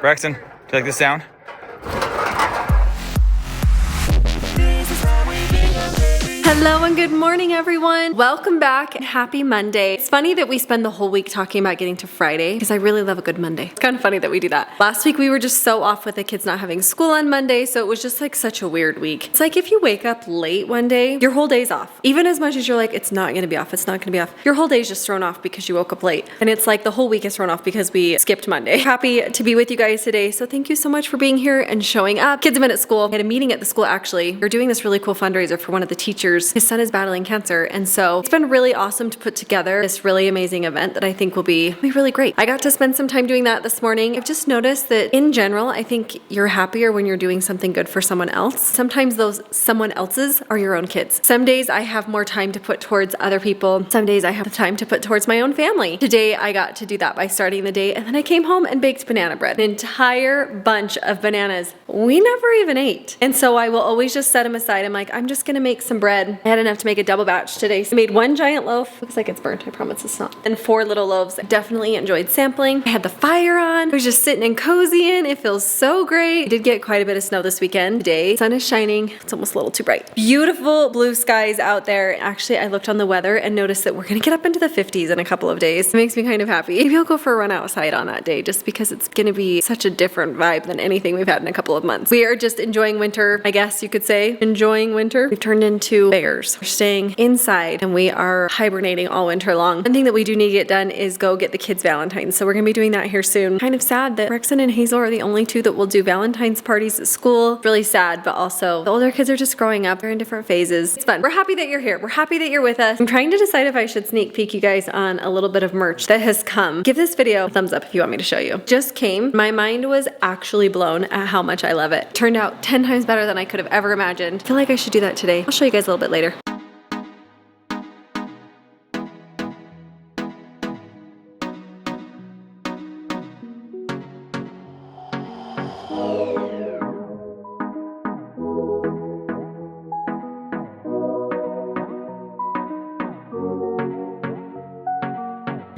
Bresxen, do you like this sound? Hello and good morning, everyone. Welcome back. Happy Monday. It's funny that we spend the whole week talking about getting to Friday because I really love a good Monday. It's kind of funny that we do that. Last week we were just so off with the kids not having school on Monday, so it was just like such a weird week. It's like if you wake up late one day, your whole day's off. Even as much as you're like, it's not gonna be off, it's not gonna be off. Your whole day's just thrown off because you woke up late. And it's like the whole week is thrown off because we skipped Monday. Happy to be with you guys today, so thank you so much for being here and showing up. Kids have been at school. We had a meeting at the school actually. We're doing this really cool fundraiser for one of the teachers. His son is battling cancer, and so it's been really awesome to put together this really amazing event that I think will be really great. I got to spend some time doing that this morning. I've just noticed that in general, I think you're happier when you're doing something good for someone else. Sometimes those someone else's are your own kids. Some days I have more time to put towards other people. Some days I have the time to put towards my own family. Today I got to do that by starting the day, and then I came home and baked banana bread. An entire bunch of bananas. We never even ate. And so I will always just set them aside. I'm like, I'm just gonna make some bread. I had enough to make a double batch today. So I made one giant loaf. Looks like it's burnt. I promise it's not. And 4 little loaves. I definitely enjoyed sampling. I had the fire on. I was just sitting and cozying. It feels so great. I did get quite a bit of snow this weekend. Today, sun is shining. It's almost a little too bright. Beautiful blue skies out there. Actually, I looked on the weather and noticed that we're gonna get up into the 50s in a couple of days. It makes me kind of happy. Maybe I'll go for a run outside on that day just because it's gonna be such a different vibe than anything we've had in a couple of months. We are just enjoying winter, I guess you could say. Enjoying winter. We've turned into bears. We're staying inside and we are hibernating all winter long. One thing that we do need to get done is go get the kids Valentine's. So we're gonna be doing that here soon. Kind of sad that Bresxen and Hazel are the only 2 that will do Valentine's parties at school. Really sad, but also the older kids are just growing up. They're in different phases. It's fun. We're happy that you're here. We're happy that you're with us. I'm trying to decide if I should sneak peek you guys on a little bit of merch that has come. Give this video a thumbs up if you want me to show you. Just came. My mind was actually blown at how much I love it. Turned out 10 times better than I could have ever imagined. I feel like I should do that today. I'll show you guys a little bit later.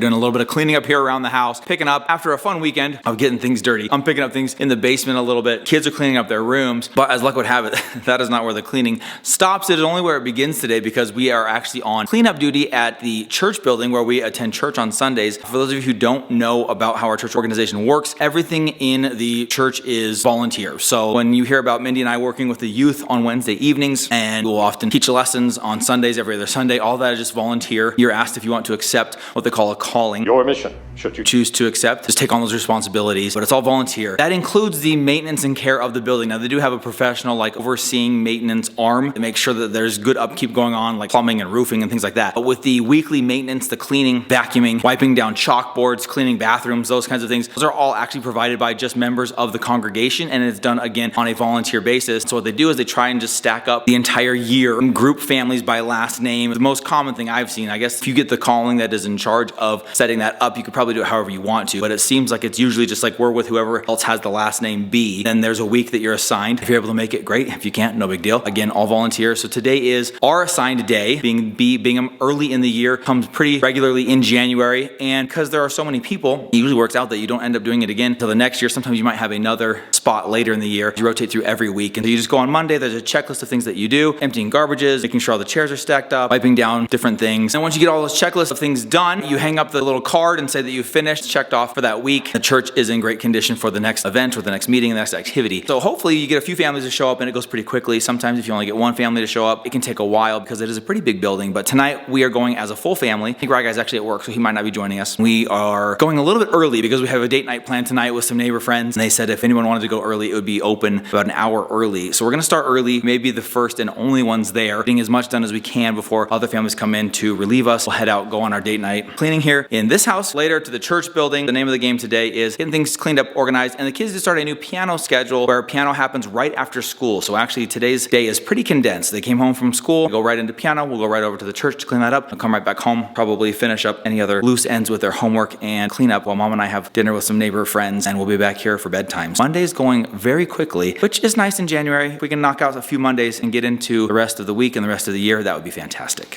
Doing a little bit of cleaning up here around the house, picking up after a fun weekend of getting things dirty. I'm picking up things in the basement a little bit. Kids are cleaning up their rooms, but as luck would have it, that is not where the cleaning stops. It is only where it begins today because we are actually on cleanup duty at the church building where we attend church on Sundays. For those of you who don't know about how our church organization works, everything in the church is volunteer. So when you hear about Mindy and I working with the youth on Wednesday evenings, and we'll often teach lessons on Sundays, every other Sunday, all that is just volunteer. You're asked if you want to accept what they call a calling. Your mission, should you choose to accept, just take on those responsibilities, but it's all volunteer. That includes the maintenance and care of the building. Now they do have a professional like overseeing maintenance arm to make sure that there's good upkeep going on, like plumbing and roofing and things like that. But with the weekly maintenance, the cleaning, vacuuming, wiping down chalkboards, cleaning bathrooms, those kinds of things, those are all actually provided by just members of the congregation, and it's done again on a volunteer basis. So what they do is they try and just stack up the entire year and group families by last name. The most common thing I've seen, I guess if you get the calling that is in charge of setting that up, you could probably do it however you want to, but it seems like it's usually just like we're with whoever else has the last name B. Then there's a week that you're assigned. If you're able to make it, great. If you can't, no big deal. Again, all volunteer. So today is our assigned day, being B. Bingham early in the year, comes pretty regularly in January, and because there are so many people, it usually works out that you don't end up doing it again until the next year. Sometimes you might have another spot later in the year. You rotate through every week, and so you just go on Monday. There's a checklist of things that you do: emptying garbages, making sure all the chairs are stacked up, wiping down different things. And once you get all those checklists of things done, you hang up the little card and say that you finished, checked off for that week. The church is in great condition for the next event or the next meeting, the next activity. So hopefully you get a few families to show up and it goes pretty quickly. Sometimes if you only get one family to show up, it can take a while because it is a pretty big building. But tonight we are going as a full family. I think Rye Guy's actually at work, so he might not be joining us. We are going a little bit early because we have a date night planned tonight with some neighbor friends. And they said if anyone wanted to go early, it would be open about an hour early. So we're going to start early, maybe the first and only ones there, getting as much done as we can before other families come in to relieve us. We'll head out, go on our date night cleaning here in this house, later to the church building. The name of the game today is getting things cleaned up, organized, and the kids just started a new piano schedule where piano happens right after school. So actually today's day is pretty condensed. They came home from school, go right into piano, we'll go right over to the church to clean that up, and come right back home, probably finish up any other loose ends with their homework and clean up while Mom and I have dinner with some neighbor friends, and we'll be back here for bedtime. Monday's going very quickly, which is nice in January. If we can knock out a few Mondays and get into the rest of the week and the rest of the year, that would be fantastic.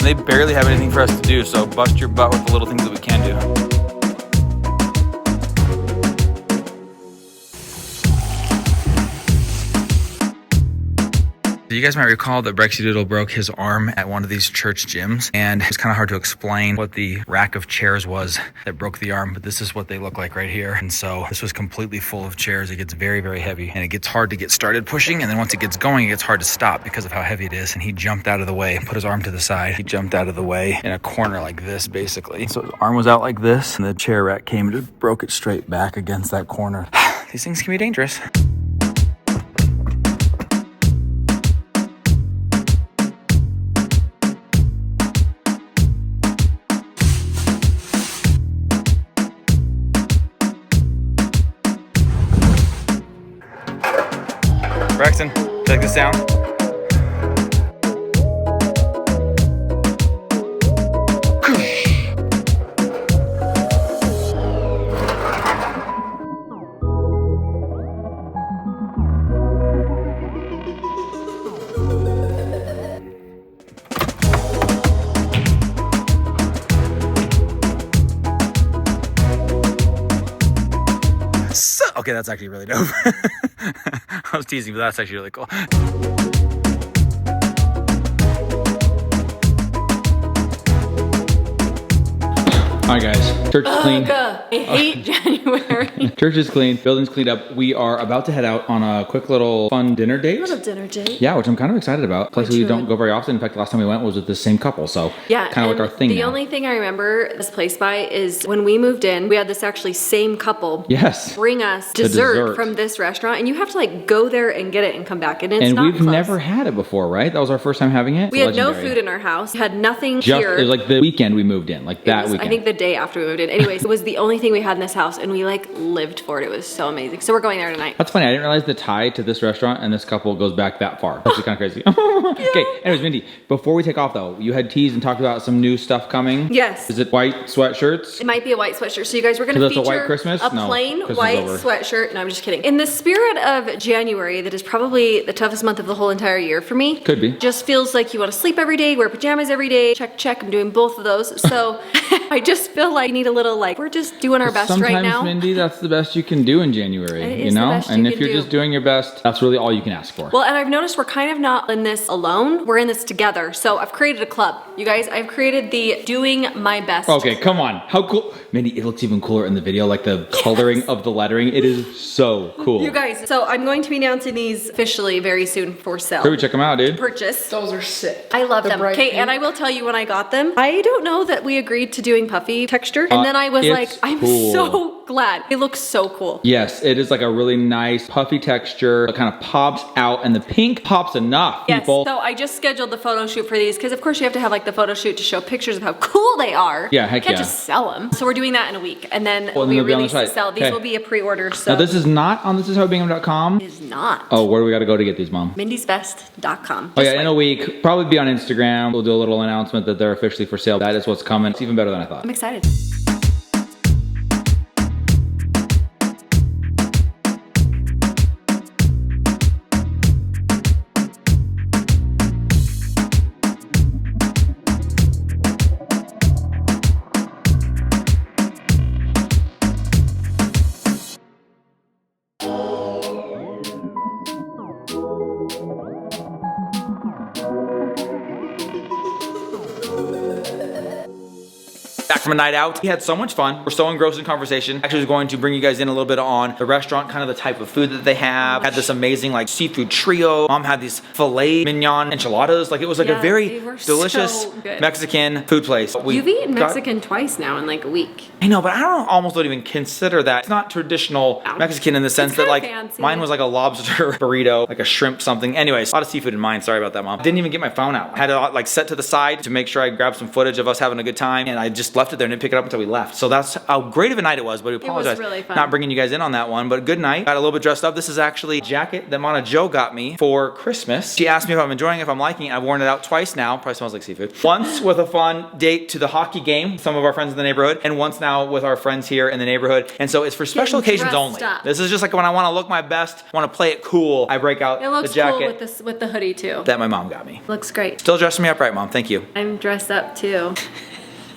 And they barely have anything for us to do, so bust your butt with the little things that we can do. You guys might recall that Brexy broke his arm at one of these church gyms, and it's kind of hard to explain what the rack of chairs was that broke the arm, but this is what they look like right here. And so this was completely full of chairs. It gets very, very heavy, and it gets hard to get started pushing, and then once it gets going, it gets hard to stop because of how heavy it is. And he jumped out of the way, put his arm to the side. He jumped out of the way in a corner like this, basically. So his arm was out like this, and the chair rack came and just broke it straight back against that corner. These things can be dangerous. Bresxen, check this out. Okay, that's actually really dope. I was teasing, but that's actually really cool. All right, guys, church is clean. I hate January. Church is clean, building's cleaned up. We are about to head out on a quick little fun dinner date. Little dinner date. Yeah, which I'm kind of excited about. Place we don't go very often. In fact, the last time we went was with the same couple, so yeah, kind of like our thing The now. only thing I remember this place by is when we moved in, we had this actually same couple bring us dessert from this restaurant, and you have to like go there and get it and come back, and it's not we've close. never had it before, right? That was our first time having it. We had no food in our house. We had nothing here. It was like the weekend we moved in, like that weekend. I think the day after we moved in. Anyways, it was the only thing we had in this house, and we like lived for it. It was so amazing. So we're going there tonight. That's funny. I didn't realize the tie to this restaurant and this couple goes back that far. That's kind of crazy. Okay, anyways, Mindy, before we take off though, you had teased and talked about some new stuff coming. Yes. Is it white sweatshirts? It might be a white sweatshirt. So you guys, we're going to feature a white Christmas? a No, plain Christmas white is over. sweatshirt. No, I'm just kidding. In the spirit of January, that is probably the toughest month of the whole entire year for me. Could be. Just feels like you want to sleep every day, wear pajamas every day. Check, check. I'm doing both of those. So I just feel like I need a little like, we're just doing our best right now. Sometimes, Mindy, that's the best you can do in January, It you is the know? best you And can if you're do. just doing your best, that's really all you can ask for. Well, and I've noticed we're kind of not in this alone. We're in this together. So I've created a club. You guys, I've created the Doing My Best. Okay, come on. How cool. Mindy, it looks even cooler in the video, like the coloring of the lettering. It is so cool. You guys, so I'm going to be announcing these officially very soon for sale. Hurry, check them out, dude. Purchase. Those are sick. I love them. bright Okay, pink. and I will tell you when I got them, I don't know that we agreed to doing puffy texture. And then I was like, it's I'm cool. so glad. It looks so cool. Yes, it is like a really nice puffy texture. It kind of pops out, and the pink pops enough, Yes, people. so I just scheduled the photo shoot for these because of course you have to have like the photo shoot to show pictures of how cool they are. Yeah, heck you can't yeah. just sell them. So we're doing that in a week, and then Well, then we they'll be on the release the site. sell. These Okay. will be a pre-order. So Now, this is not on ThisIsHowBingham.com. is not. Oh, where do we got to go to get these, Mom? Mindy'sBest.com. Oh, yeah, Just in wait. a week. Probably be on Instagram. We'll do a little announcement that they're officially for sale. That is what's coming. It's even better than I thought. I'm excited. Back from a night out. We had so much fun. We're so engrossed in conversation. Actually, I was going to bring you guys in a little bit on the restaurant, kind of the type of food that they have. Had this amazing like seafood trio. Mom had these filet mignon enchiladas. Like it was like Yeah, a very they were delicious so good. Mexican food place. You've eaten Mexican twice now in like a week. I know, but I almost don't even consider that. It's not traditional Mexican in the sense that kinda like fancy. mine was like a lobster burrito, like a shrimp something. Anyways, a lot of seafood in mine. Sorry about that, Mom. Didn't even get my phone out. Had it like set to the side to make sure I grabbed some footage of us having a good time, and I just left it it there and didn't pick it up until we left. So that's how great of a night it was, but we apologize really fun. not bringing you guys in on that one, but good night. Got a little bit dressed up. This is actually a jacket that Mana Jo got me for Christmas. She asked me if I'm enjoying it, if I'm liking it. I've worn it out twice now. Probably smells like seafood. Once with a fun date to the hockey game, some of our friends in the neighborhood, and once now with our friends here in the neighborhood. And so it's for special occasions only. This is just like when I want to look my best, want to play it cool, I break out the jacket. Cool with the hoodie too. That my mom got me. Looks great. Still dressing me up right, Mom. Thank you. I'm dressed up too.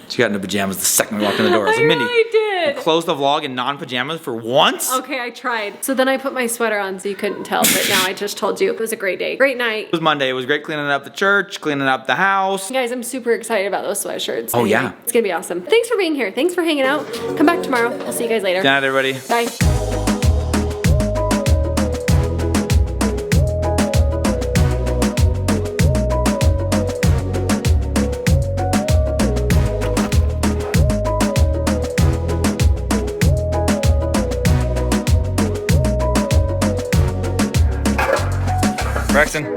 She got into pajamas the second we walked in the door. I was like, Mindy, really did. you closed the vlog in non-pajamas for once? Okay, I tried. So then I put my sweater on so you couldn't tell, but now I just told you. It was a great day. Great night. It was Monday. It was great cleaning up the church, cleaning up the house. Guys, I'm super excited about those sweatshirts. Oh, yeah. It's gonna be awesome. Thanks for being here. Thanks for hanging out. Come back tomorrow. I'll see you guys later. Good night, everybody. Bye. Brexsen.